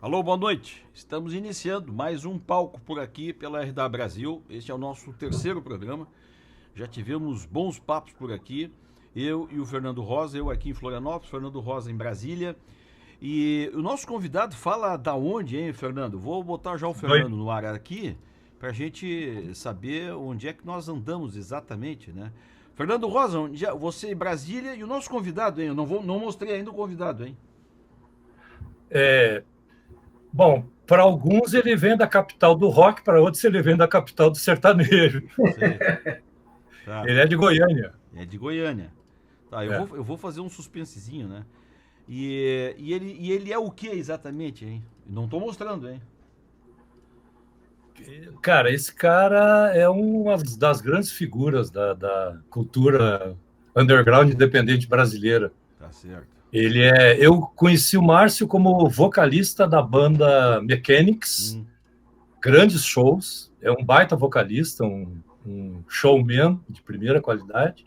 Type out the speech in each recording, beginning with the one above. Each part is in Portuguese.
Alô, boa noite. Estamos iniciando mais um palco por aqui pela RDA Brasil. Este é o nosso terceiro programa. Já tivemos bons papos por aqui. Eu e o Fernando Rosa, eu aqui em Florianópolis, Fernando Rosa em Brasília. E o nosso convidado fala da onde, hein, Fernando? Vou botar já o Oi. Fernando no ar aqui para a gente saber onde é que nós andamos exatamente, né? Fernando Rosa, você em Brasília e o nosso convidado, hein? Eu não mostrei ainda o convidado, hein? É, bom, para alguns ele vem da capital do rock, para outros ele vem da capital do sertanejo. Sei. Tá. Ele é de Goiânia. É de Goiânia. Tá, eu É. vou, eu vou fazer um suspensezinho, né? E ele é o que exatamente, hein? Não tô mostrando, hein? Cara, esse cara é uma das grandes figuras da cultura underground independente brasileira. Tá certo. Eu conheci o Márcio como vocalista da banda Mechanics, Hum, grandes shows. É um baita vocalista, um showman de primeira qualidade.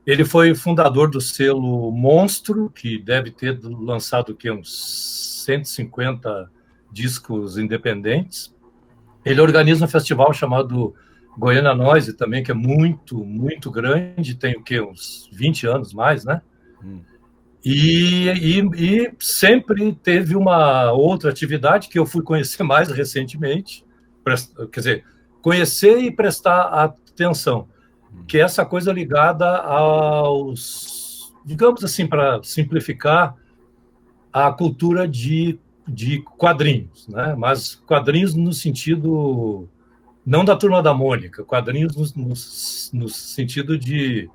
Ele foi fundador do selo Monstro, que deve ter lançado uns 150 discos independentes. Ele organiza um festival chamado Goiânia Noise também, que é muito, muito grande, tem uns 20 anos mais, né? hum. E sempre teve uma outra atividade que eu fui conhecer mais recentemente, quer dizer, conhecer e prestar atenção, que é essa coisa ligada aos, digamos assim, para simplificar, a cultura de quadrinhos, né? Mas quadrinhos no sentido não da Turma da Mônica, quadrinhos no sentido de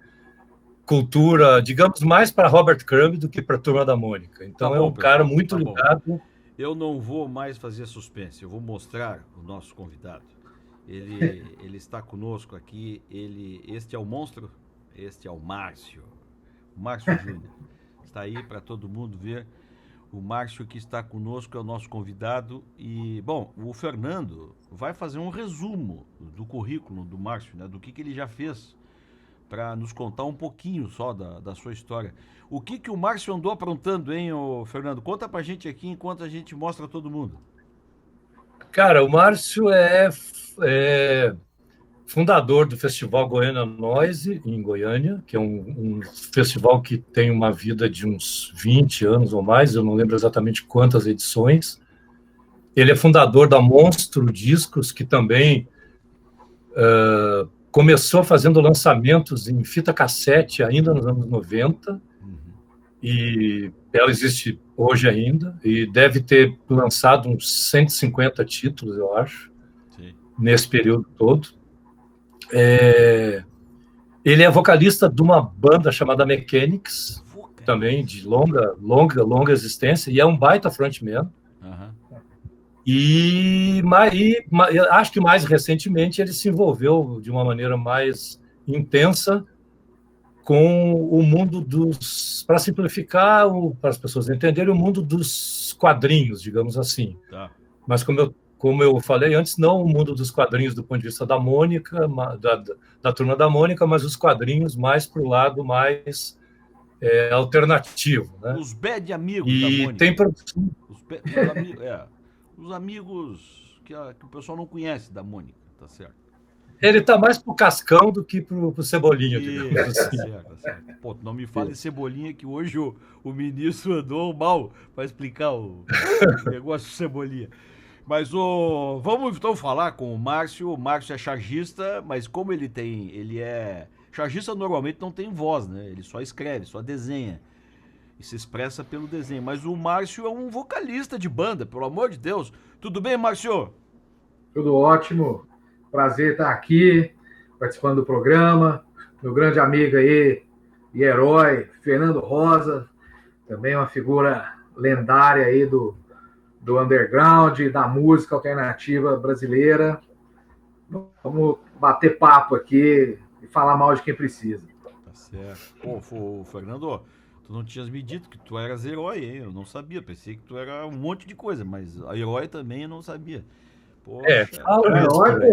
cultura, digamos, mais para Robert Crumb do que para a Turma da Mônica. Tá Então é bom, um cara pessoal. muito Tá bom. ligado. Eu não vou mais fazer suspense. Eu vou mostrar o nosso convidado. Ele está conosco aqui. Este é o monstro. Este é o Márcio. O Márcio Júnior. Está aí para todo mundo ver. O Márcio que está conosco é o nosso convidado. E, bom, o Fernando vai fazer um resumo do currículo do Márcio, né? Do que ele já fez para nos contar um pouquinho só da sua história. O que o Márcio andou aprontando, hein, ô Fernando? Conta pra gente aqui enquanto a gente mostra a todo mundo. Cara, o Márcio é fundador do Festival Goiânia Noise, em Goiânia, que é um festival que tem uma vida de uns 20 anos ou mais, eu não lembro exatamente quantas edições. Ele é fundador da Monstro Discos, que também começou fazendo lançamentos em fita cassete ainda nos anos 90, Uhum. e ela existe hoje ainda, e deve ter lançado uns 150 títulos, eu acho, Sim. nesse período todo. Ele é vocalista de uma banda chamada Mechanics, também de Vocalista. longa existência, e é um baita frontman. Aham. E acho que mais recentemente ele se envolveu de uma maneira mais intensa com o mundo para simplificar, para as pessoas entenderem, o mundo dos quadrinhos, digamos assim. Tá. Mas como eu falei antes, não o mundo dos quadrinhos do ponto de vista da Mônica, da Turma da Mônica, mas os quadrinhos mais para o lado mais alternativo, né? Os bad amigos da E tem Mônica. produção. Os amigos que o pessoal não conhece da Mônica, tá certo? Ele está mais pro Cascão do que pro Cebolinha, digamos Isso, tá assim. certo, tá certo. Pô, não me fale Cebolinha que hoje o ministro andou mal para explicar o negócio de Cebolinha. Mas vamos então falar com o Márcio. O Márcio é chargista, mas como ele é chargista normalmente não tem voz, né? Ele só escreve, só desenha e se expressa pelo desenho. Mas o Márcio é um vocalista de banda, pelo amor de Deus. Tudo bem, Márcio? Tudo ótimo. Prazer estar aqui, participando do programa. Meu grande amigo aí e herói, Fernando Rosa, também uma figura lendária aí do underground, da música alternativa brasileira. Vamos bater papo aqui e falar mal de quem precisa. Tá certo. Pô, Fernando, tu não tinhas me dito que tu eras herói, hein? Eu não sabia. Pensei que tu era um monte de coisa, mas a herói também eu não sabia. Poxa, Fala isso Herói, por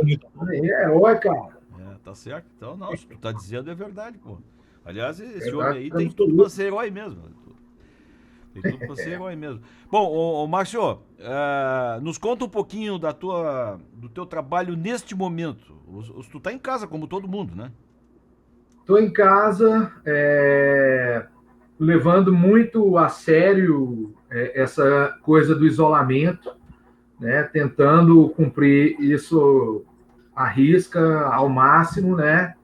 aí. pô. Aí, herói, cara. tá certo. Então, não, se tu tá dizendo é verdade, pô. Aliás, esse homem Verdade aí tem tudo pra absoluta. ser herói mesmo. Tem tudo para ser herói mesmo. Bom, ô Márcio, nos conta um pouquinho do teu trabalho neste momento. Tu tá em casa, como todo mundo, né? Estou em casa, levando muito a sério essa coisa do isolamento, né? Tentando cumprir isso à risca, ao máximo, né?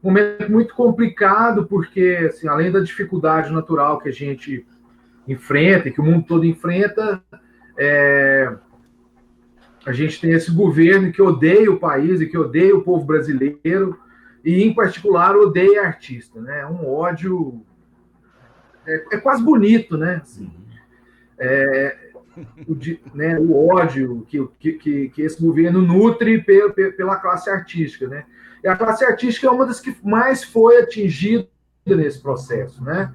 Um momento muito complicado, porque, assim, além da dificuldade natural que a gente enfrenta, e que o mundo todo enfrenta, a gente tem esse governo que odeia o país e que odeia o povo brasileiro, e, em particular, odeia artista, né? Um ódio... É quase bonito, né? Assim, o ódio que esse governo nutre pela classe artística, né? E a classe artística é uma das que mais foi atingida nesse processo, né?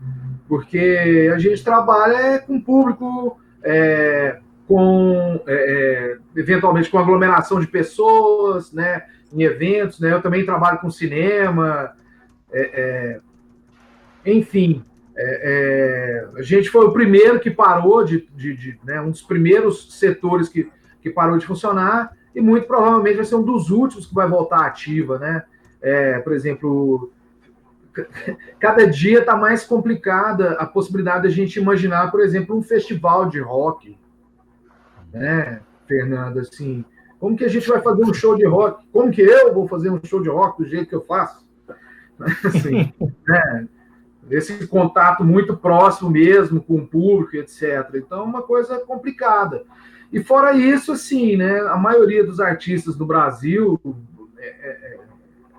Porque a gente trabalha com público, eventualmente com aglomeração de pessoas, né? Em eventos, né? Eu também trabalho com cinema, enfim. A gente foi o primeiro que parou né, um dos primeiros setores que parou de funcionar, e muito provavelmente vai ser um dos últimos que vai voltar ativa, né? Por exemplo, cada dia está mais complicada a possibilidade de a gente imaginar, por exemplo, um festival de rock, né, Fernando? Assim, como que a gente vai fazer um show de rock? Como que eu vou fazer um show de rock do jeito que eu faço? Assim, né? Esse contato muito próximo mesmo com o público, etc. Então, é uma coisa complicada. E fora isso, assim, né, a maioria dos artistas do Brasil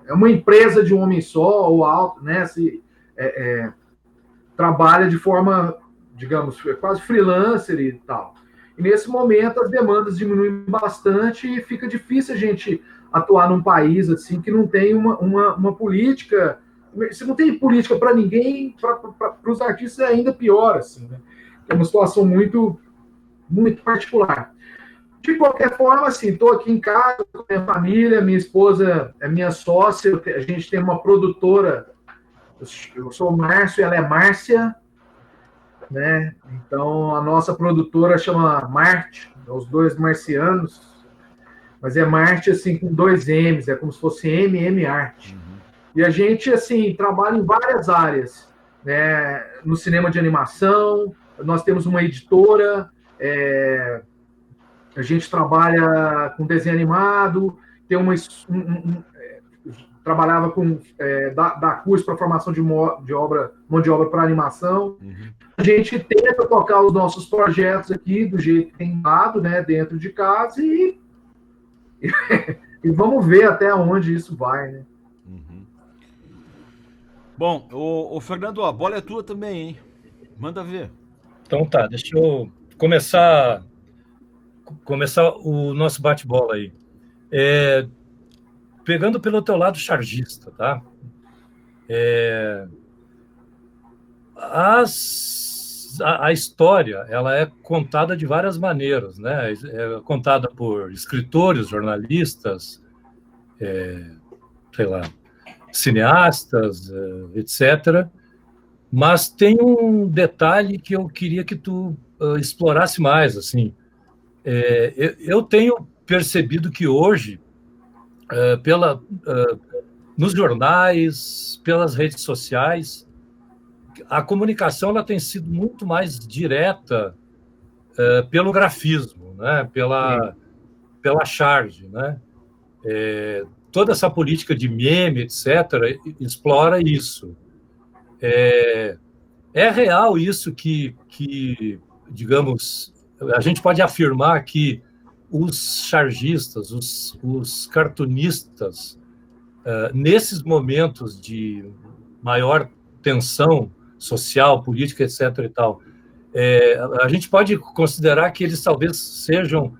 é uma empresa de um homem só, ou alto, né, trabalha de forma, digamos, quase freelancer e tal. E nesse momento as demandas diminuem bastante e fica difícil a gente atuar num país assim que não tem uma política. Se não tem política para ninguém, para os artistas é ainda pior, assim, né? É uma situação muito, muito particular. De qualquer forma, assim, estou aqui em casa com minha família, minha esposa é minha sócia, a gente tem uma produtora, eu sou o Márcio, ela é Márcia, né? Então, a nossa produtora chama Marte, os dois marcianos, mas é Marte, assim, com dois M's, é como se fosse MM Arte. E a gente, assim, trabalha em várias áreas, né? No cinema de animação, nós temos uma editora, a gente trabalha com desenho animado, tem trabalhava com dá curso para formação de mão de obra para animação. A gente tenta tocar os nossos projetos aqui do jeito que tem dado, né, dentro de casa, e vamos ver até onde isso vai, né? Bom, o Fernando, a bola é tua também, hein? Manda ver. Então tá, deixa eu começar o nosso bate-bola aí. Pegando pelo teu lado chargista, tá? A história, ela é contada de várias maneiras, né? É contada por escritores, jornalistas, sei lá, cineastas, etc. Mas tem um detalhe que eu queria que tu explorasse mais, assim. Eu tenho percebido que hoje, nos jornais, pelas redes sociais, a comunicação ela tem sido muito mais direta pelo grafismo, né? pela charge, né? Toda essa política de meme, etc., explora isso. É real isso que, digamos, a gente pode afirmar que os chargistas, os cartunistas, nesses momentos de maior tensão social, política, etc. e tal, a gente pode considerar que eles talvez sejam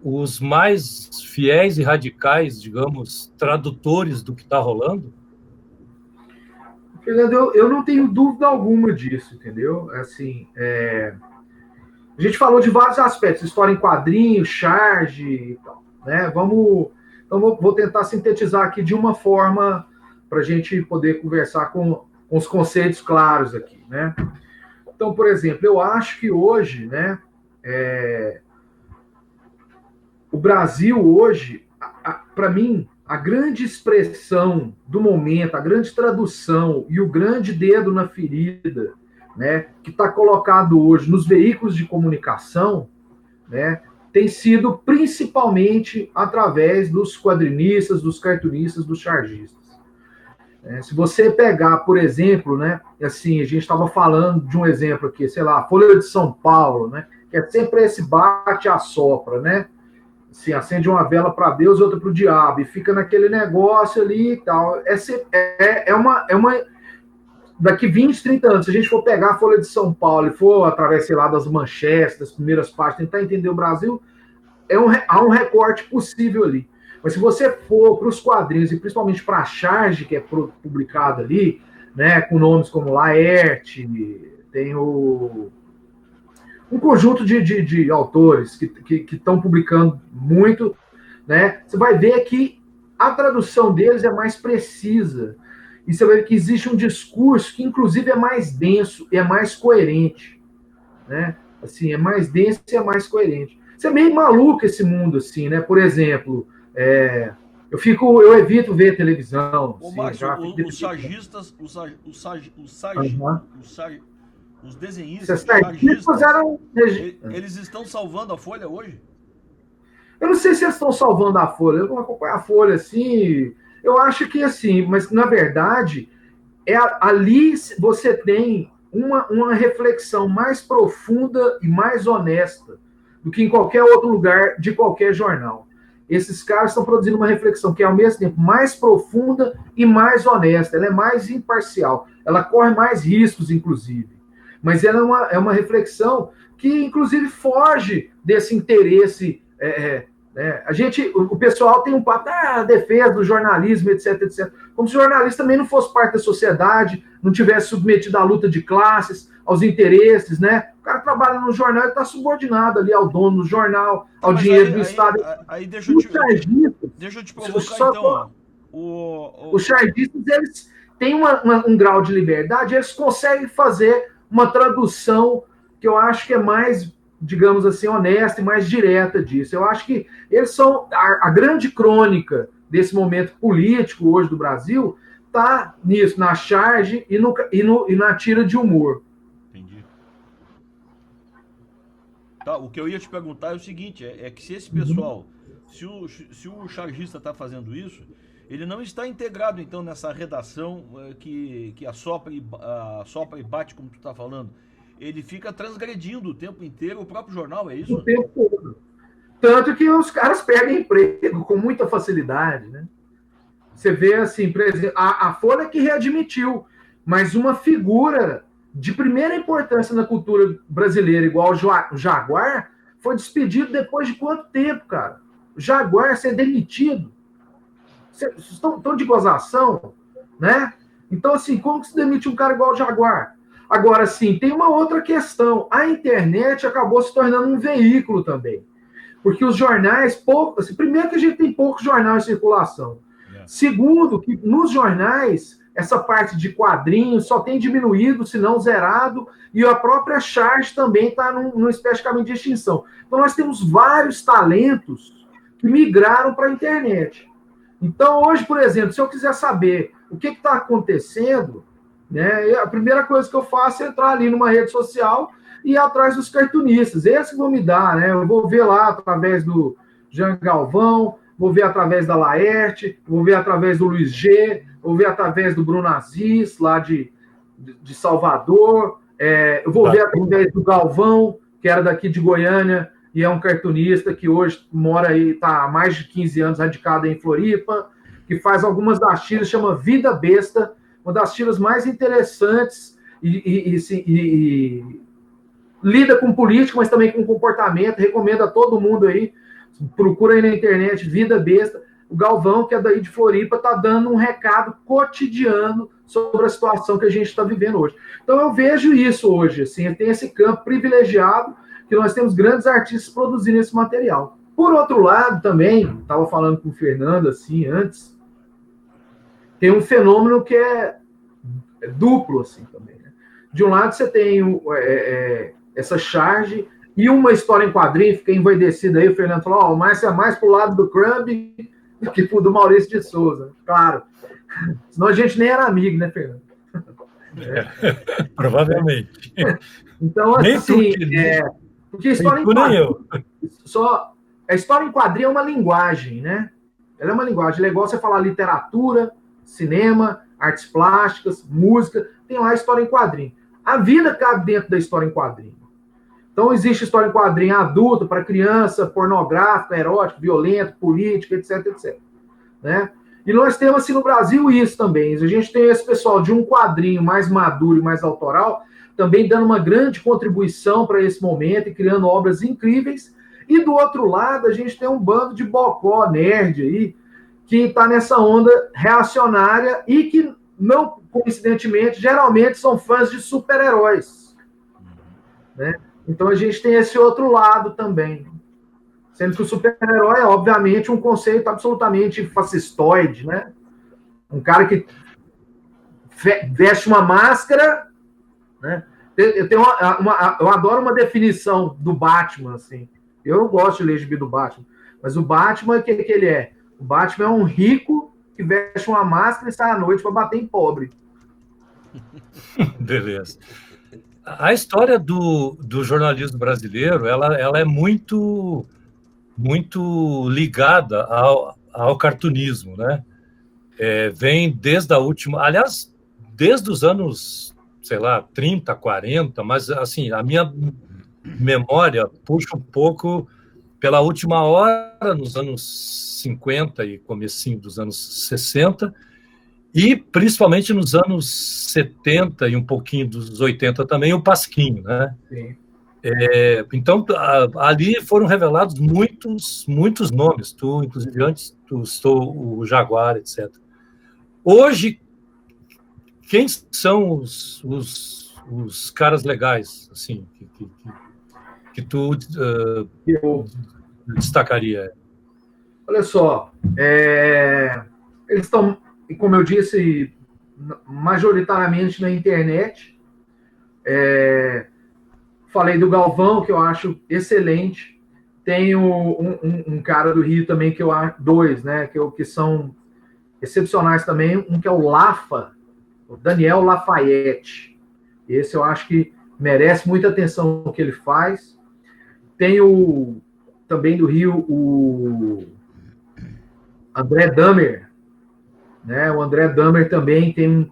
os mais fiéis e radicais, digamos, tradutores do que está rolando? Fernando, eu não tenho dúvida alguma disso, entendeu? Assim, a gente falou de vários aspectos, história em quadrinhos, charge e tal, né? Então, vou tentar sintetizar aqui de uma forma para a gente poder conversar com os conceitos claros aqui, né? Então, por exemplo, eu acho que hoje, né, o Brasil hoje, para mim, a grande expressão do momento, a grande tradução e o grande dedo na ferida, né, que está colocado hoje nos veículos de comunicação, né, tem sido principalmente através dos quadrinistas, dos cartunistas, dos chargistas. Se você pegar, por exemplo, né, assim, a gente estava falando de um exemplo aqui, sei lá, a Folha de São Paulo, né, que é sempre esse bate-a-sopra, né? Assim, acende uma vela para Deus e outra para o diabo, e fica naquele negócio ali e tal. É uma. Daqui 20, 30 anos, se a gente for pegar a Folha de São Paulo e for através, sei lá, das manchetes, das primeiras páginas, tentar entender o Brasil, há um recorte possível ali. Mas se você for para os quadrinhos, e principalmente para a charge, que é publicada ali, né, com nomes como Laerte, tem um conjunto de autores que estão publicando muito, né, você vai ver que a tradução deles é mais precisa. E você vai ver que existe um discurso que, inclusive, é mais denso e é mais coerente. Né? Assim, é mais denso e é mais coerente. Isso é meio maluco esse mundo, assim, né? Por exemplo, eu evito ver televisão. Ô, assim, Márcio, os chargistas, os desenhistas, chargistas eram... eles estão salvando a Folha hoje? Eu não sei se eles estão salvando a Folha, eu não acompanho a Folha, assim, eu acho que, assim, mas, na verdade, ali você tem uma reflexão mais profunda e mais honesta do que em qualquer outro lugar de qualquer jornal. Esses caras estão produzindo uma reflexão que é, ao mesmo tempo, mais profunda e mais honesta. Ela é mais imparcial. Ela corre mais riscos, inclusive. Mas ela é uma reflexão que, inclusive, foge desse interesse. O pessoal tem um papo, defesa do jornalismo, etc, etc. Como se o jornalista também não fosse parte da sociedade, não tivesse submetido à luta de classes, aos interesses, né? O cara trabalha no jornal e está subordinado ali ao dono do jornal, ao dinheiro do Estado. Deixa eu te provocar, então. Os chargistas, eles têm um grau de liberdade, eles conseguem fazer uma tradução que eu acho que é mais, digamos assim, honesta e mais direta disso. Eu acho que eles são a grande crônica desse momento político hoje do Brasil, está nisso, na charge e na tira de humor. Entendi. Tá, o que eu ia te perguntar é o seguinte, é que se esse pessoal, se o chargista está fazendo isso, ele não está integrado, então, nessa redação que assopra e bate, como tu está falando. Ele fica transgredindo o tempo inteiro o próprio jornal, é isso? O tempo todo. Tanto que os caras perdem emprego com muita facilidade, né? Você vê, assim, por exemplo, a Folha que readmitiu, mas uma figura de primeira importância na cultura brasileira, igual o Jaguar, foi despedido depois de quanto tempo, cara? O Jaguar ser demitido. Vocês estão de gozação, né? Então, assim, como que se demite um cara igual o Jaguar? Agora, sim, tem uma outra questão. A internet acabou se tornando um veículo também. Porque os jornais, primeiro que a gente tem poucos jornais em circulação. Segundo, que nos jornais, essa parte de quadrinhos só tem diminuído, se não zerado, e a própria charge também está numa espécie de caminho de extinção. Então, nós temos vários talentos que migraram para a internet. Então, hoje, por exemplo, se eu quiser saber o que está acontecendo, né, a primeira coisa que eu faço é entrar ali numa rede social e ir atrás dos cartunistas. Esses vão me dar, né? Eu vou ver lá através do Jean Galvão, vou ver através da Laerte, vou ver através do Luiz G, vou ver através do Bruno Aziz, lá de Salvador, eu vou ver através do Galvão, que era daqui de Goiânia, e é um cartunista que hoje mora aí, está há mais de 15 anos radicado em Floripa, que faz algumas das tiras, chama Vida Besta, uma das tiras mais interessantes e lida com política, mas também com comportamento. Recomendo a todo mundo aí, procura aí na internet, Vida Besta. O Galvão, que é daí de Floripa, está dando um recado cotidiano sobre a situação que a gente está vivendo hoje. Então eu vejo isso hoje, assim, tem esse campo privilegiado que nós temos grandes artistas produzindo esse material. Por outro lado, também, estava falando com o Fernando, assim, antes, tem um fenômeno que é duplo, assim, também, né? de um lado você tem essa charge e uma história em quadrinho, fica envaidecida aí, o Fernando falou, o Márcio é mais pro lado do Crumb do que pro do Maurício de Souza. Claro. Senão a gente nem era amigo, né, Fernando? Provavelmente. Então, Nem assim, tu, porque a história em quadrinho, a história em quadrinho é uma linguagem, né? Ela é uma linguagem. É igual você falar literatura, cinema, artes plásticas, música, tem lá a história em quadrinho. A vida cabe dentro da história em quadrinho. Então, existe história em quadrinho adulta, para criança, pornográfica, erótica, violenta, política, etc, etc. Né? E nós temos, assim, no Brasil isso também. A gente tem esse pessoal de um quadrinho mais maduro e mais autoral, também dando uma grande contribuição para esse momento e criando obras incríveis. E do outro lado, a gente tem um bando de bocó, nerd aí, que está nessa onda reacionária e que, não coincidentemente, geralmente são fãs de super-heróis. Né? Então a gente tem esse outro lado também. Sendo que o super-herói é, obviamente, um conceito absolutamente fascistoide, né? Um cara que veste uma máscara, né? Eu adoro uma definição do Batman, assim. Eu gosto de ler gibi do Batman, mas o Batman, o que ele é? O Batman é um rico que veste uma máscara e sai à noite para bater em pobre. Beleza. A história do jornalismo brasileiro, ela é muito ligada ao cartunismo, né? Vem desde a última... Aliás, desde os anos, sei lá, 30, 40, mas, assim, a minha memória puxa um pouco pela última hora, nos anos 50 e comecinho dos anos 60, e principalmente nos anos 70 e um pouquinho dos 80 também, o Pasquim, né? Sim. Então, ali foram revelados muitos nomes. Tu, inclusive, antes, tu citou o Jaguar, etc. Hoje, quem são os caras legais, assim, que tu destacaria? Olha só, eles estão, como eu disse, majoritariamente na internet. Falei do Galvão, que eu acho excelente. Tenho um cara do Rio também, que eu acho, dois, né, que são excepcionais também. Um que é o Lafa, o Daniel Lafayette. Esse eu acho que merece muita atenção o que ele faz. Tenho também do Rio o André Dahmer, né? O André Dahmer também tem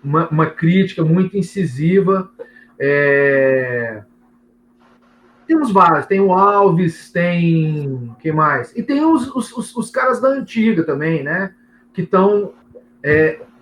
uma crítica muito incisiva. Temos vários, tem o Alves, tem quem mais? E tem os caras da antiga também, né? Que estão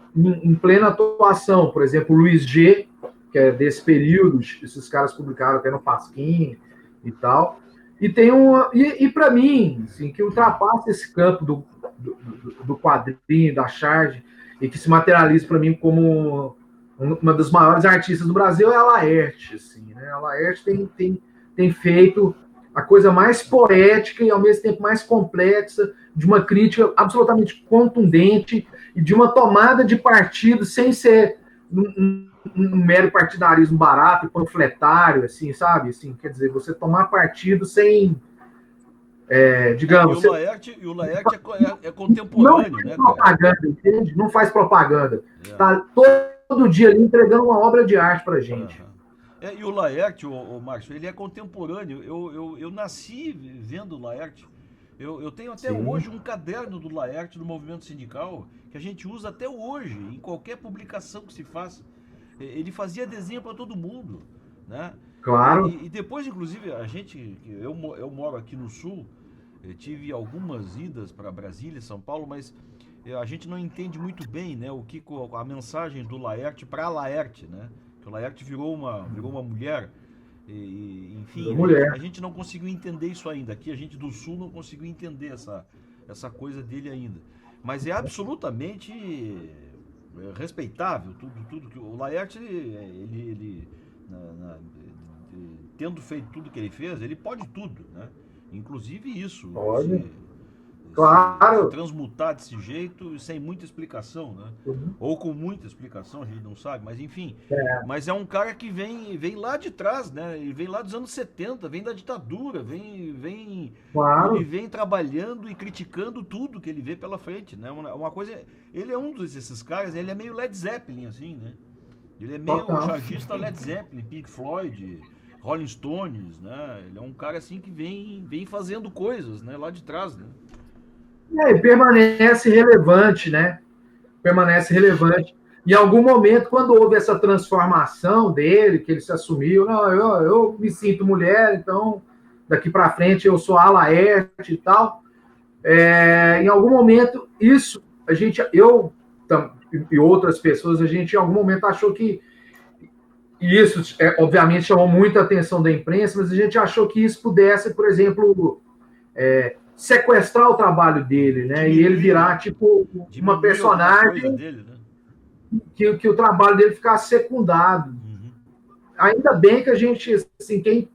em plena atuação. Por exemplo, o Luiz G, que é desse período, esses caras publicaram até no Pasquim e tal. E tem e para mim, assim, que ultrapassa esse campo do quadrinho, da charge, e que se materializa para mim como uma das maiores artistas do Brasil é a Laerte. Assim, né? A Laerte tem feito a coisa mais poética e ao mesmo tempo mais complexa, de uma crítica absolutamente contundente e de uma tomada de partido sem ser um mero partidarismo barato, panfletário, assim, sabe? Assim, quer dizer, você tomar partido sem, digamos... E o Laerte é contemporâneo, não faz né, propaganda, cara? entende? Não faz propaganda. Tá todo dia ali entregando uma obra de arte pra gente. E o Laerte, o Márcio, ele é contemporâneo. Eu nasci vendo o Laerte. Eu tenho até hoje um caderno do Laerte do movimento sindical que a gente usa até hoje, em qualquer publicação que se faça. Ele fazia desenho para todo mundo, né? Claro. E depois, inclusive, eu moro aqui no Sul, tive algumas idas para Brasília, São Paulo, mas a gente não entende muito bem, né, a mensagem do Laerte para Laerte, né? Que o Laerte virou uma mulher, enfim, a gente não conseguiu entender isso ainda. Aqui a gente do Sul não conseguiu entender essa coisa dele ainda. Mas é absolutamente respeitável tudo que o Laerte, ele tendo feito tudo que ele fez, ele pode tudo, né? Inclusive isso. Pode. Claro. Se transmutar desse jeito sem muita explicação, né? Ou com muita explicação, a gente não sabe, mas enfim. Mas é um cara que vem lá de trás, né? Ele vem lá dos anos 70, vem da ditadura, Claro. ele vem trabalhando e criticando tudo que ele vê pela frente, né? Uma coisa, ele é um desses caras, ele é meio Led Zeppelin, assim, né? Ele é meio chargista Led Zeppelin, Pink Floyd, Rolling Stones, né? Ele é um cara assim que vem fazendo coisas, né? Lá de trás, né? E permanece relevante, né? Permanece relevante. Em algum momento, quando houve essa transformação dele, que ele se assumiu, não, eu me sinto mulher, então daqui para frente eu sou a Laerte e tal. Em algum momento, isso, eu e outras pessoas, a gente em algum momento achou que isso, obviamente, chamou muita atenção da imprensa, mas a gente achou que isso pudesse, por exemplo, sequestrar o trabalho dele, né? E ele virar, tipo, uma personagem dele, né? que o trabalho dele ficasse secundado. Uhum. Ainda bem que a gente, assim, quem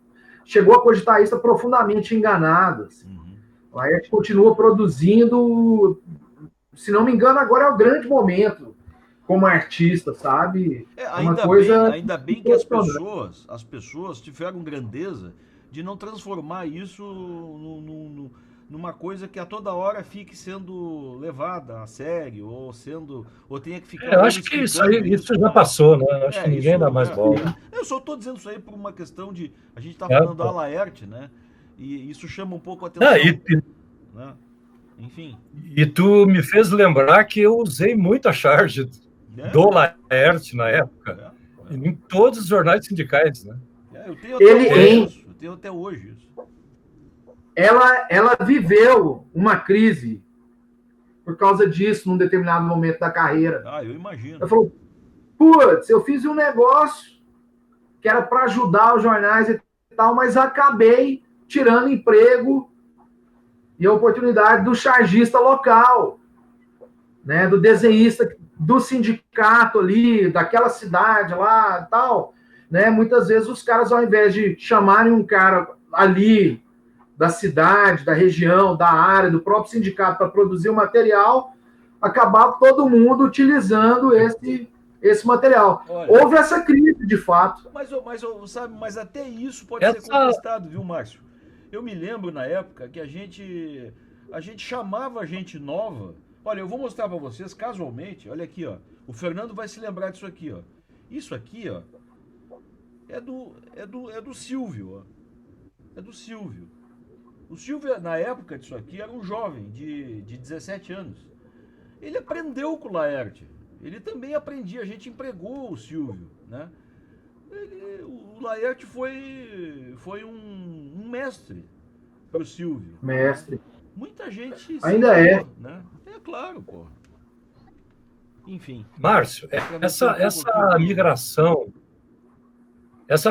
chegou a cogitar isso, está profundamente enganado. Assim. Uhum. Aí a gente continua produzindo, se não me engano, agora é o grande momento como artista, sabe? Ainda bem que as pessoas tiveram grandeza de não transformar isso numa coisa que a toda hora fique sendo levada a sério, ou tenha que ficar... Eu acho que isso já passou, né? Acho que ninguém dá mais bola. Eu só estou dizendo isso aí por uma questão de... A gente está falando da Laerte, né? E isso chama um pouco a atenção. Né? Enfim. E tu me fez lembrar que eu usei muito a charge do Laerte na época, em todos os jornais sindicais, né? Eu tenho até hoje isso. Ela viveu uma crise por causa disso num determinado momento da carreira. Eu imagino. Ela falou, putz, eu fiz um negócio que era para ajudar os jornais e tal, mas acabei tirando emprego e a oportunidade do chargista local, né, do desenhista do sindicato ali, daquela cidade lá e tal, né? Muitas vezes os caras, ao invés de chamarem um cara ali da cidade, da região, da área, do próprio sindicato para produzir o material, acabava todo mundo utilizando esse material. Olha, houve essa crise, de fato. Mas até isso pode ser contestado, viu, Márcio? Eu me lembro na época que a gente chamava gente nova. Olha, eu vou mostrar para vocês casualmente. Olha aqui, ó. O Fernando vai se lembrar disso aqui, ó. Isso aqui, ó, é do Silvio, ó. É do Silvio. O Silvio, na época disso aqui, era um jovem de 17 anos. Ele aprendeu com o Laerte. Ele também aprendia. A gente empregou o Silvio, né? O Laerte foi um mestre para o Silvio. Mestre. Muita gente... Ainda é. Né? É claro, pô. Enfim. Márcio, essa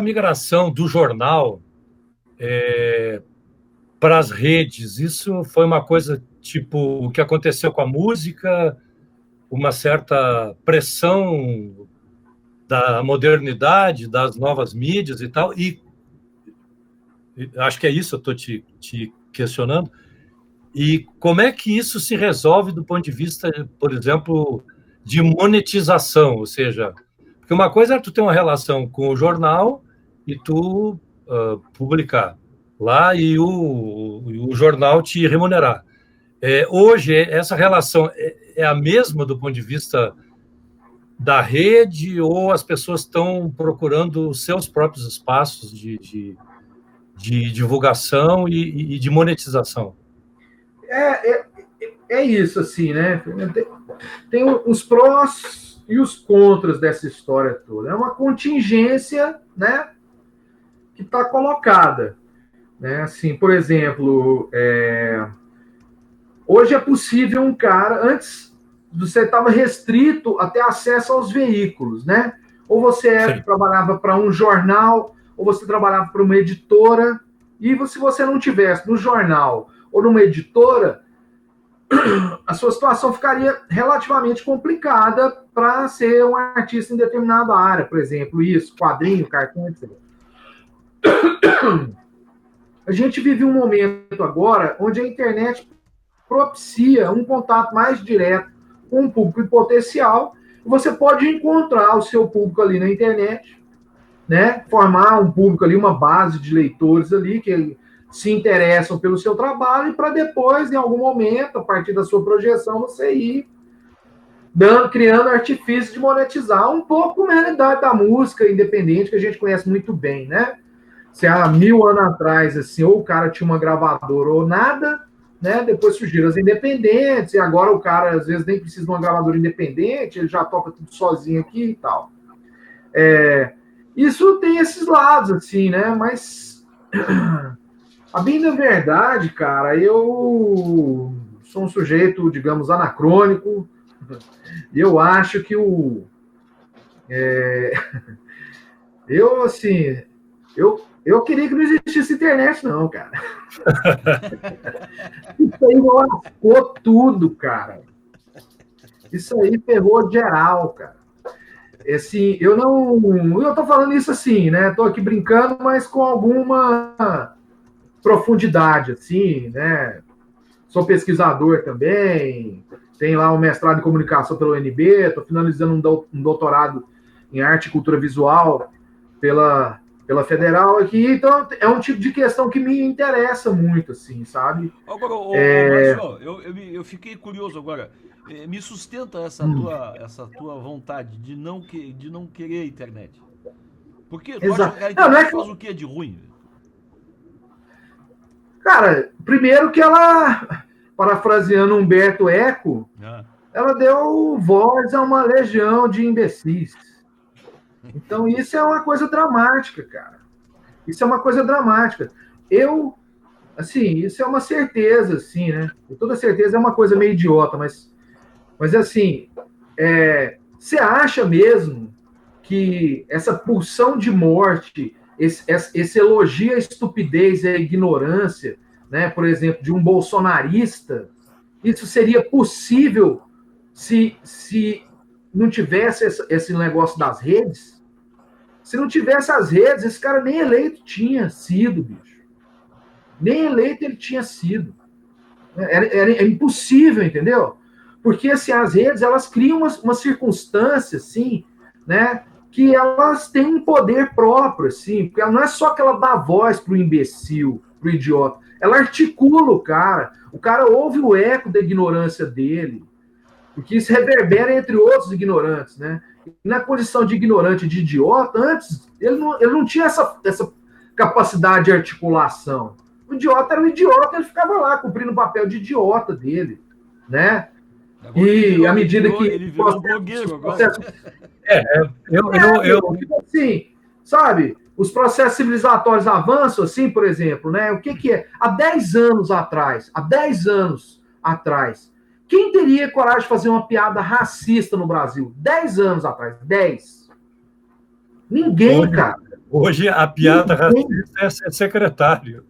migração do jornal para as redes, isso foi uma coisa tipo o que aconteceu com a música, uma certa pressão da modernidade, das novas mídias e tal, e acho que é isso, eu estou te questionando. E como é que isso se resolve do ponto de vista, por exemplo, de monetização? Ou seja, porque uma coisa é tu ter uma relação com o jornal e tu publicar lá e o jornal te remunerar. Hoje, essa relação é a mesma do ponto de vista da rede ou as pessoas estão procurando os seus próprios espaços de divulgação e de monetização? É isso, assim, né? Tem os prós e os contras dessa história toda. É uma contingência, né, que está colocada. Né? Assim, por exemplo, hoje é possível um cara... Antes, você estava restrito a ter acesso aos veículos, né? Ou você trabalhava para um jornal, ou você trabalhava para uma editora, e se você não tivesse no jornal ou numa editora, a sua situação ficaria relativamente complicada para ser um artista em determinada área, por exemplo, isso, quadrinho, cartão, etc. A gente vive um momento agora onde a internet propicia um contato mais direto com um público em potencial. Você pode encontrar o seu público ali na internet, né? Formar um público ali, uma base de leitores ali que se interessam pelo seu trabalho, e para depois, em algum momento, a partir da sua projeção, você ir criando artifícios de monetizar um pouco a realidade da música independente, que a gente conhece muito bem, né? Se há 1000 anos atrás, assim, ou o cara tinha uma gravadora ou nada, né? Depois surgiram as independentes, e agora o cara, às vezes, nem precisa de uma gravadora independente, ele já toca tudo sozinho aqui e tal. Isso tem esses lados, assim, né? Mas, a bem da verdade, cara, eu sou um sujeito, digamos, anacrônico, e eu acho que eu, assim, eu queria que não existisse internet, não, cara. Isso aí lascou tudo, cara. Isso aí ferrou geral, cara. Assim, eu tô falando isso assim, né? Tô aqui brincando, mas com alguma profundidade, assim, né? Sou pesquisador também, tenho lá um mestrado em comunicação pela UNB, estou finalizando um doutorado em arte e cultura visual pela Federal aqui, então é um tipo de questão que me interessa muito, assim, sabe? Agora, Márcio, eu fiquei curioso agora. Me sustenta essa tua vontade de não querer a internet. Porque tu acha que a internet faz o que de ruim? Cara, primeiro que ela, parafraseando Humberto Eco, ela deu voz a uma legião de imbecis. Então isso é uma coisa dramática, cara. Isso é uma coisa dramática. Isso é uma certeza, assim, né? Com toda certeza é uma coisa meio idiota, mas assim, você acha mesmo que essa pulsão de morte, esse elogio à estupidez e à ignorância, né, por exemplo, de um bolsonarista, isso seria possível se não tivesse esse negócio das redes? Se não tivesse as redes, esse cara nem eleito tinha sido, bicho. Nem eleito ele tinha sido. Era impossível, entendeu? Porque assim, as redes, elas criam uma circunstância, assim, né, que elas têm um poder próprio, assim, porque ela não é só que ela dá voz pro imbecil, pro idiota, ela articula o cara ouve o eco da ignorância dele, porque isso reverbera entre outros ignorantes, né? E na condição de ignorante, de idiota, antes, ele não tinha essa capacidade de articulação. O idiota era um idiota, ele ficava lá cumprindo o papel de idiota dele, né? E à medida que ele virou blogueiro agora. Assim, sabe? Os processos civilizatórios avançam, assim, por exemplo, né? O que é? Há 10 anos atrás, quem teria coragem de fazer uma piada racista no Brasil? 10 anos atrás, 10. Ninguém, cara. Hoje a piada racista é ser secretário.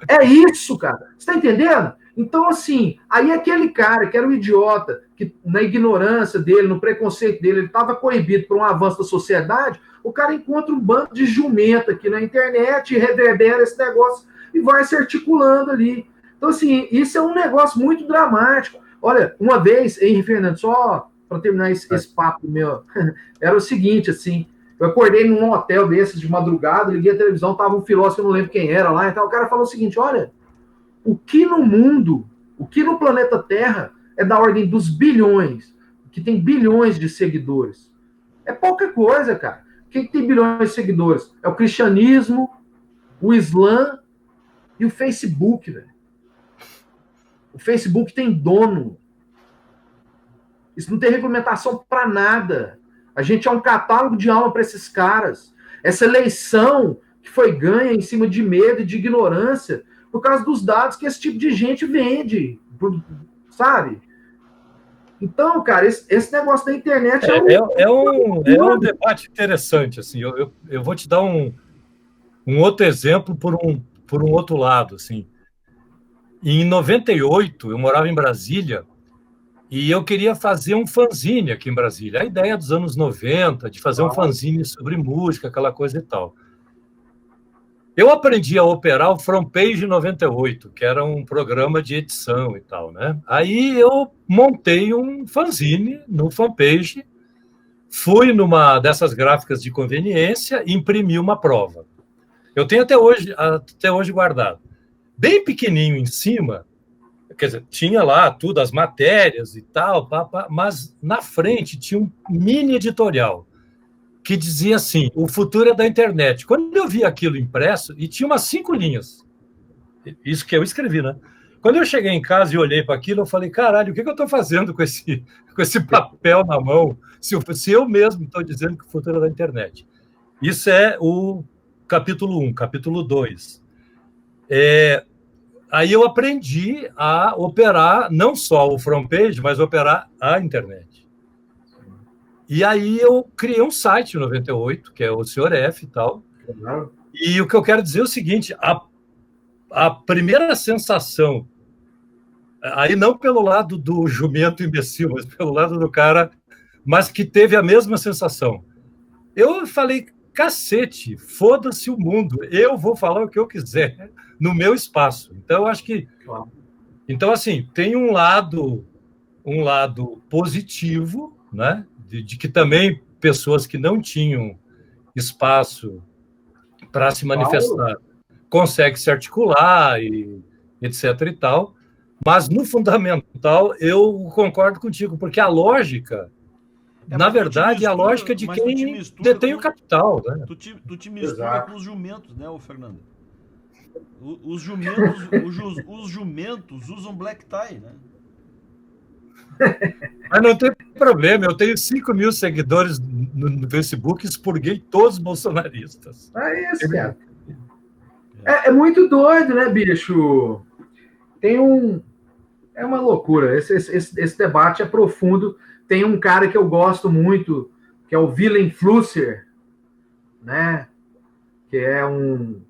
É isso, cara. Você tá entendendo? Então, assim, aí aquele cara que era um idiota, que na ignorância dele, no preconceito dele, ele estava coibido por um avanço da sociedade, o cara encontra um bando de jumenta aqui na internet, reverbera esse negócio e vai se articulando ali. Então, assim, isso é um negócio muito dramático. Olha, uma vez, Henrique Fernando, só para terminar esse papo meu, era o seguinte, assim, eu acordei num hotel desses de madrugada, liguei a televisão, tava um filósofo, eu não lembro quem era lá, e tal, o cara falou o seguinte, olha, o que no planeta Terra é da ordem dos bilhões, que tem bilhões de seguidores. É pouca coisa, cara. O que tem bilhões de seguidores? É o cristianismo, o Islã e o Facebook, velho. O Facebook tem dono. Isso não tem regulamentação para nada. A gente é um catálogo de alma para esses caras. Essa eleição que foi ganha em cima de medo e de ignorância por causa dos dados que esse tipo de gente vende, sabe? Então, cara, esse negócio da internet é um debate interessante, assim. Eu vou te dar um outro exemplo por um outro lado, assim. Em 98, eu morava em Brasília e eu queria fazer um fanzine aqui em Brasília. A ideia dos anos 90, de fazer um fanzine sobre música, aquela coisa e tal. Eu aprendi a operar o FrontPage 98, que era um programa de edição e tal, né? Aí eu montei um fanzine no FrontPage, fui numa dessas gráficas de conveniência e imprimi uma prova. Eu tenho até hoje guardado. Bem pequenininho em cima, quer dizer, tinha lá tudo, as matérias e tal, mas na frente tinha um mini editorial que dizia assim, o futuro é da internet. Quando eu vi aquilo impresso, e tinha umas 5 linhas, isso que eu escrevi, né? Quando eu cheguei em casa e olhei para aquilo, eu falei, caralho, o que eu estou fazendo com esse papel na mão, se eu mesmo estou dizendo que o futuro é da internet? Isso é o capítulo 1. Capítulo 2. Aí eu aprendi a operar não só o FrontPage, mas operar a internet. E aí eu criei um site em 98, que é o Sr. F e tal. Claro. E o que eu quero dizer é o seguinte, a primeira sensação, aí não pelo lado do jumento imbecil, mas pelo lado do cara, mas que teve a mesma sensação. Eu falei, cacete, foda-se o mundo, eu vou falar o que eu quiser no meu espaço. Então, eu acho que... Então, assim, tem um lado positivo, né? De que também pessoas que não tinham espaço para se manifestar conseguem se articular, e etc. e tal. Mas, no fundamental, eu concordo contigo, porque a lógica, na verdade, é a lógica de quem detém o capital. Né? Tu te mistura com os jumentos, né, Fernando? Os jumentos usam black tie, né? Mas não tem problema, eu tenho 5 mil seguidores no Facebook, expurguei todos os bolsonaristas. É isso, cara. É muito doido, né, bicho? É uma loucura. Esse debate é profundo. Tem um cara que eu gosto muito, que é o Willem Flusser, né? Que é um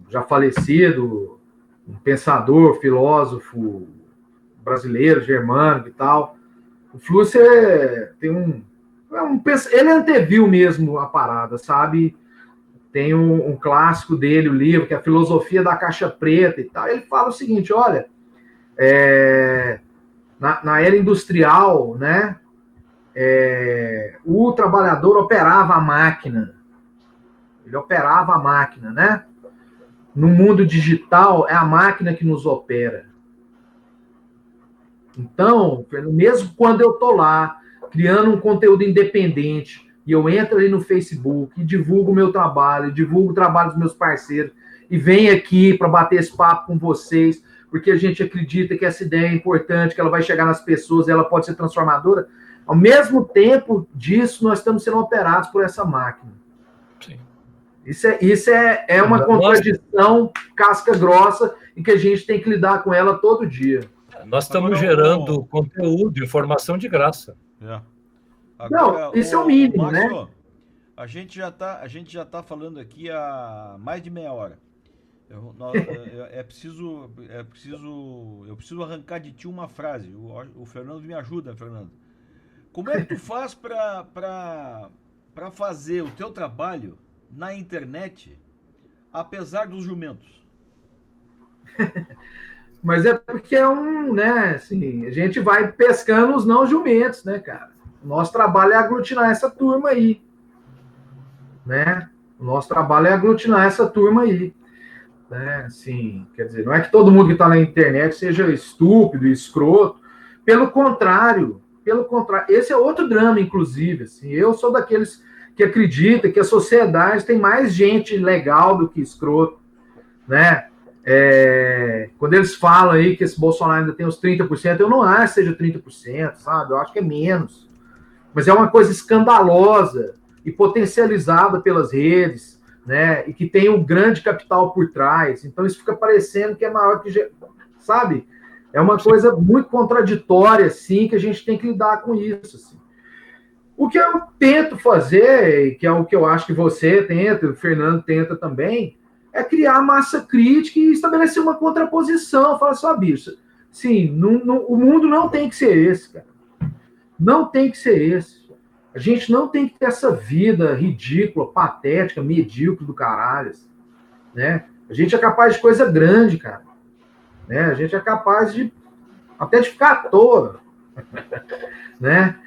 já falecido, um pensador, filósofo brasileiro, germânico e tal. O Flusser tem ele anteviu mesmo a parada, sabe? Tem um clássico dele, o livro, que é a Filosofia da Caixa Preta e tal. Ele fala o seguinte, olha, na era industrial, né, o trabalhador operava a máquina. Ele operava a máquina, né? No mundo digital, é a máquina que nos opera. Então, mesmo quando eu estou lá, criando um conteúdo independente, e eu entro ali no Facebook, e divulgo o meu trabalho, divulgo o trabalho dos meus parceiros, e venho aqui para bater esse papo com vocês, porque a gente acredita que essa ideia é importante, que ela vai chegar nas pessoas, ela pode ser transformadora. Ao mesmo tempo disso, nós estamos sendo operados por essa máquina. Sim. Isso é uma contradição casca grossa e que a gente tem que lidar com ela todo dia. Nós estamos gerando conteúdo, informação de graça. Agora, não, isso é o mínimo, Márcio, né? A gente já tá falando aqui há mais de meia hora. Eu preciso arrancar de ti uma frase. O Fernando me ajuda, Fernando. Como é que tu faz para fazer o teu trabalho na internet, apesar dos jumentos? Mas é porque né, assim, a gente vai pescando os não jumentos, né, cara? O nosso trabalho é aglutinar essa turma aí, né? O nosso trabalho é aglutinar essa turma aí, né? Assim, quer dizer, não é que todo mundo que está na internet seja estúpido, escroto. Pelo contrário, esse é outro drama, inclusive. Assim, eu sou daqueles que acredita que a sociedade tem mais gente legal do que escroto, né? Quando eles falam aí que esse Bolsonaro ainda tem os 30%, eu não acho que seja 30%, sabe? Eu acho que é menos. Mas é uma coisa escandalosa e potencializada pelas redes, né? E que tem um grande capital por trás. Então isso fica parecendo que é maior que... Sabe? É uma coisa muito contraditória, assim, que a gente tem que lidar com isso, assim. O que eu tento fazer, que é o que eu acho que você tenta, o Fernando tenta também, é criar massa crítica e estabelecer uma contraposição. Falar só, bicho, sim, o mundo não tem que ser esse, cara. Não tem que ser esse. A gente não tem que ter essa vida ridícula, patética, medíocre do caralho. Assim. né? A gente é capaz de coisa grande, cara, né? A gente é capaz de até de ficar à toa, né?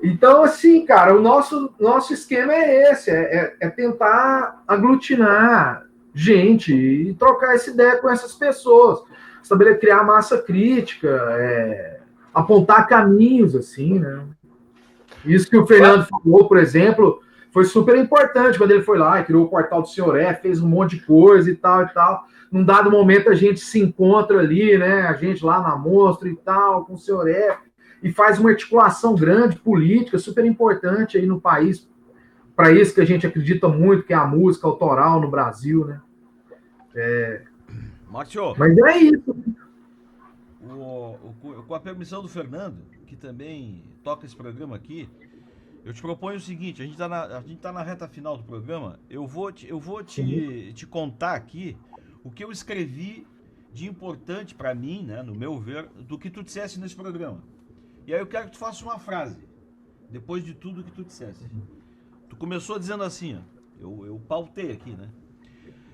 Então, assim, cara, o nosso esquema é esse, é tentar aglutinar gente e trocar essa ideia com essas pessoas, criar massa crítica, apontar caminhos, assim, né? Isso que o Fernando falou, por exemplo, foi super importante quando ele foi lá e criou o portal do Senhor F, fez um monte de coisa e tal e tal. Num dado momento a gente se encontra ali, né? A gente lá na mostra e tal, com o Senhor F, e faz uma articulação grande, política, super importante aí no país, para isso que a gente acredita muito, que é a música autoral no Brasil, né? Márcio, mas é isso. Com a permissão do Fernando, que também toca esse programa aqui, eu te proponho o seguinte: a gente tá na reta final do programa. Eu vou te contar aqui o que eu escrevi de importante para mim, né, no meu ver, do que tu dissesse nesse programa. E aí eu quero que tu faça uma frase, depois de tudo que tu dissesse. Tu começou dizendo assim, ó, eu pautei aqui, né?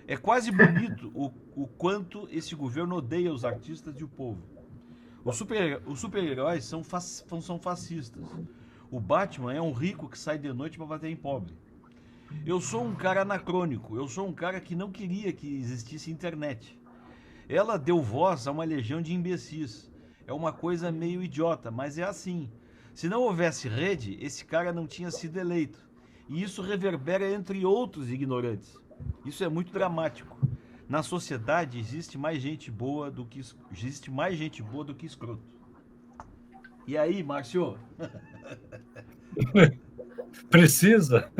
É quase bonito o quanto esse governo odeia os artistas e o povo. Os super-heróis são fascistas. O Batman é um rico que sai de noite para bater em pobre. Eu sou um cara anacrônico. Eu sou um cara que não queria que existisse internet. Ela deu voz a uma legião de imbecis. É uma coisa meio idiota, mas é assim. Se não houvesse rede, esse cara não tinha sido eleito. E isso reverbera entre outros ignorantes. Isso é muito dramático. Na sociedade existe mais gente boa do que escroto. E aí, Márcio? Precisa?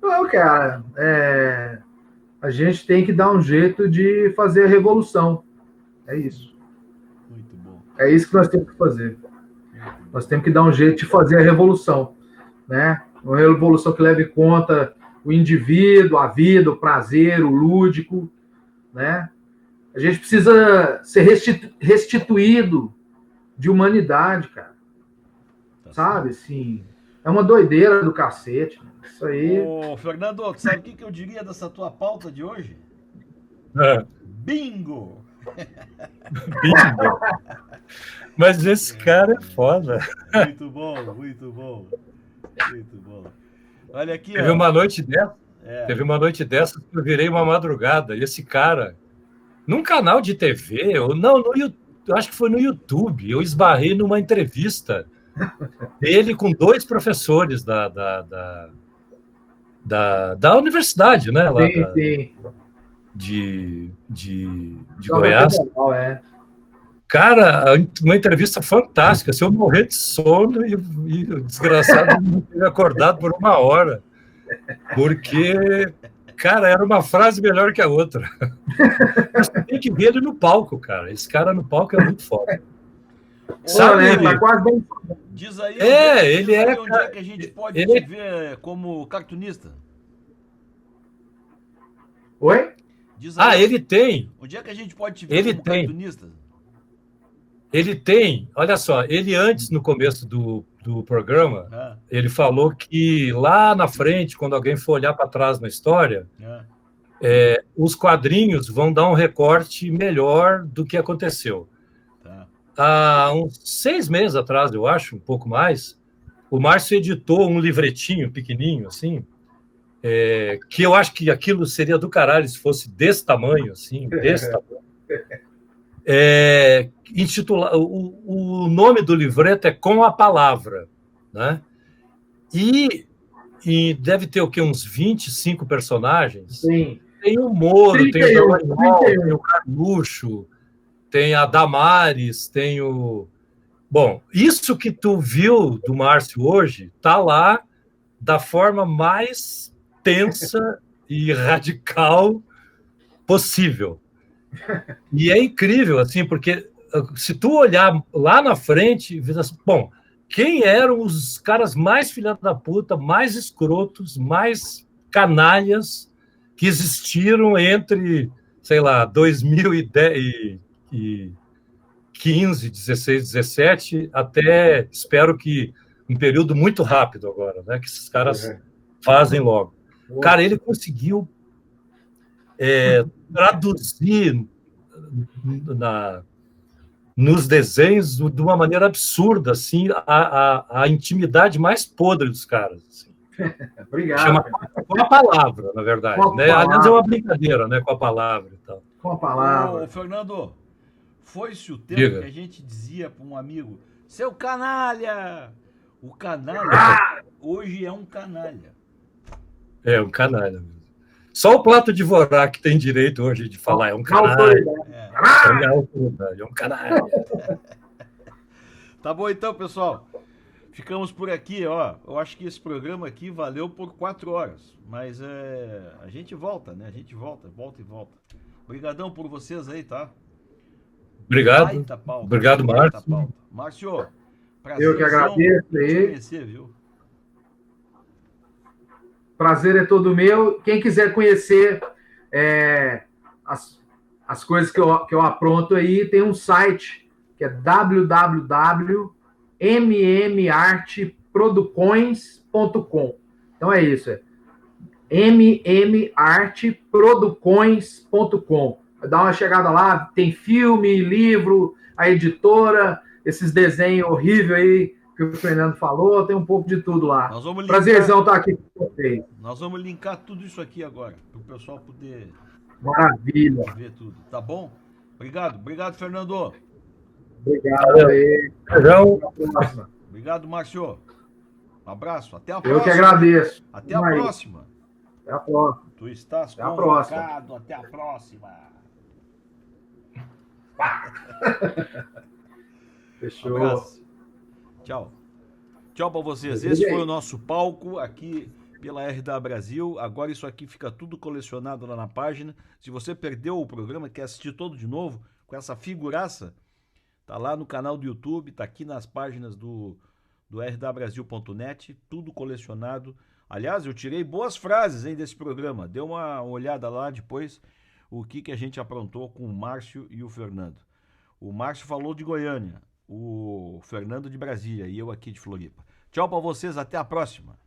Não, cara, a gente tem que dar um jeito de fazer a revolução. É isso. Muito bom. É isso que nós temos que fazer. Nós temos que dar um jeito de fazer a revolução, né? Uma revolução que leve em conta o indivíduo, a vida, o prazer, o lúdico, né? A gente precisa ser restituído de humanidade, cara. Sabe, assim, é uma doideira do cacete. Isso aí. Ô, Fernando, sabe o que eu diria dessa tua pauta de hoje? Bingo! Bingo! Mas esse cara é foda. Muito bom, muito bom. Muito bom. Olha aqui, Teve uma noite dessa que eu virei uma madrugada. E esse cara, num canal de TV, ou não, eu acho que foi no YouTube, eu esbarrei numa entrevista dele com 2 professores da universidade, né? Lá Sim. de Goiás. Cara, uma entrevista fantástica. Se eu morrer de sono e o desgraçado não ter acordado por 1 hora. Porque, cara, era uma frase melhor que a outra. Você tem que ver ele no palco, cara. Esse cara no palco é muito foda. Sabe, né? Tá quase bem... Diz aí, ele é. Onde é que a gente pode te ver como cartunista? Oi? Diz aí, ele tem. Onde é que a gente pode te ver como cartunista? Ele tem, olha só, ele antes, no começo do programa, ele falou que lá na frente, quando alguém for olhar para trás na história, os quadrinhos vão dar um recorte melhor do que aconteceu. Há uns 6 meses atrás, eu acho, um pouco mais, o Márcio editou um livretinho pequenininho, assim, que eu acho que aquilo seria do caralho se fosse desse tamanho, assim, desse tamanho. O nome do livreto é Com a Palavra, né? E deve ter o quê? Uns 25 personagens. Sim. Tem o Moro, 31, tem o Dorival, tem o Carluxo, tem a Damares, tem o... Bom, isso que tu viu do Márcio hoje tá lá da forma mais tensa e radical possível. E é incrível, assim, porque se tu olhar lá na frente, bom, quem eram os caras mais filha da puta, mais escrotos, mais canalhas que existiram entre, sei lá, 2015, 16, 17, até, espero que um período muito rápido agora, né, que esses caras fazem logo. Cara, ele conseguiu traduzir nos desenhos de uma maneira absurda, assim, a intimidade mais podre dos caras. Assim. Obrigado. Chama com a palavra, na verdade. Com a Né? palavra. Aliás, é uma brincadeira, né, com a palavra e tal. Com a palavra. Ô, Fernando, foi-se o tempo Diga. que a gente dizia para um amigo, seu canalha! O canalha hoje é um canalha. É um canalha mesmo. Só o Plato de Dvorak tem direito hoje de falar, é um canalha. É um canalha. Tá bom então, pessoal. Ficamos por aqui, ó. Eu acho que esse programa aqui valeu por 4 horas. Mas a gente volta, né? A gente volta e volta. Obrigadão por vocês aí, tá? Obrigado. Baita pauta, Obrigado, baita Márcio. pauta. Márcio, Eu que agradeço te aí. conhecer, viu? Prazer é todo meu. Quem quiser conhecer as coisas que eu apronto aí, tem um site que é www.mmarteproducões.com. Então é isso, mmarteproducões.com. Dá uma chegada lá, tem filme, livro, a editora, esses desenhos horríveis aí que o Fernando falou, tem um pouco de tudo lá. Nós vamos linkar, Prazerzão estar aqui com vocês. nós vamos linkar tudo isso aqui agora, para o pessoal poder Maravilha. ver tudo, tá bom? Obrigado, Fernando. Obrigado aí. Beijão. Até a próxima. Obrigado, Márcio. Um abraço, até a Eu próxima. que agradeço. Até a Vamos aí. próxima. Até a próxima. Tu estás Até a próxima. convocado, até a próxima. Fechou. Abraço. Tchau. Tchau para vocês. Esse foi o nosso palco aqui pela RDA Brasil. Agora isso aqui fica tudo colecionado lá na página. Se você perdeu o programa, quer assistir todo de novo, com essa figuraça, tá lá no canal do YouTube, tá aqui nas páginas do rdabrasil.net, tudo colecionado. Aliás, eu tirei boas frases, hein, desse programa. Dê uma olhada lá depois o que a gente aprontou com o Márcio e o Fernando. O Márcio falou de Goiânia, o Fernando de Brasília e eu aqui de Floripa. Tchau para vocês, até a próxima.